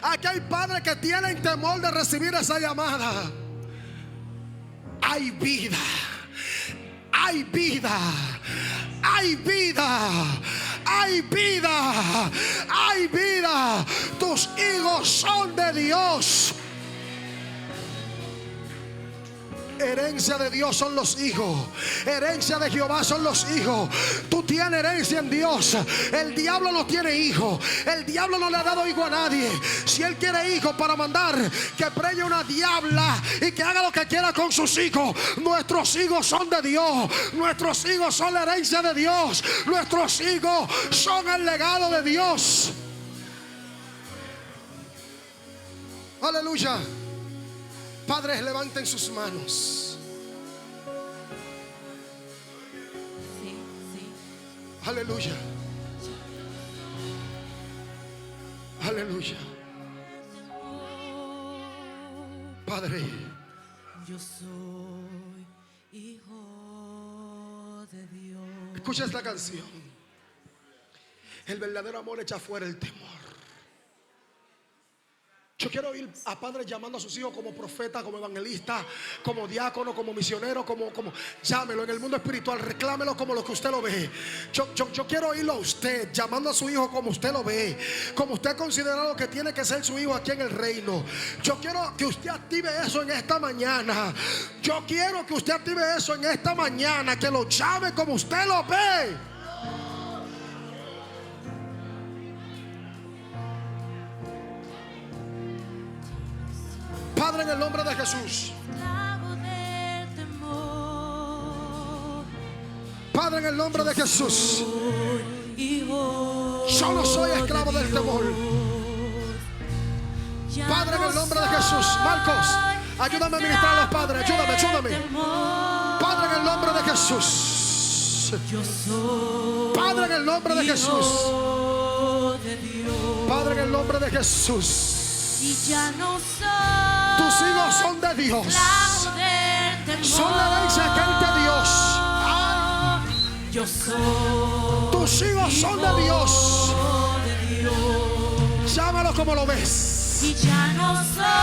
Aquí hay padres que tienen temor de recibir esa llamada. Hay vida. Hay vida, hay vida, hay vida, hay vida. Tus hijos son de Dios. Herencia de Dios son los hijos. Herencia de Jehová son los hijos. Tú tienes herencia en Dios. El diablo no tiene hijo. El diablo no le ha dado hijo a nadie. Si él quiere hijos para mandar, que preñe una diabla y que haga lo que quiera con sus hijos. Nuestros hijos son de Dios. Nuestros hijos son la herencia de Dios. Nuestros hijos son el legado de Dios. Aleluya. Padres, levanten sus manos. Sí. Aleluya. Aleluya. Padre, yo soy hijo de Dios. escucha esta canción. El verdadero amor echa fuera el temor. Yo quiero ir a padres llamando a sus hijos como profeta, como evangelista, como diácono, como misionero, como llámelo en el mundo espiritual, reclámelo como lo que usted lo ve. Yo quiero oírlo a usted llamando a su hijo como usted lo ve, como usted ha considerado que tiene que ser su hijo aquí en el reino. Yo quiero que usted active eso en esta mañana. Yo quiero que usted active eso en esta mañana, que lo llame como usted lo ve. Padre, en el nombre de Jesús. Padre, en el nombre de Jesús. Yo no soy esclavo del temor. Padre, en el nombre de Jesús. Marcos, ayúdame a ministrar a los padres. Ayúdame. Padre, en el nombre de Jesús. Padre, en el nombre de Jesús. Padre, en el nombre de Jesús. Y ya no soy, tus hijos son de Dios. Son la herencia que Él te dio. Yo soy. Tus hijos son de Dios. Llámalo como lo ves. Y ya no soy.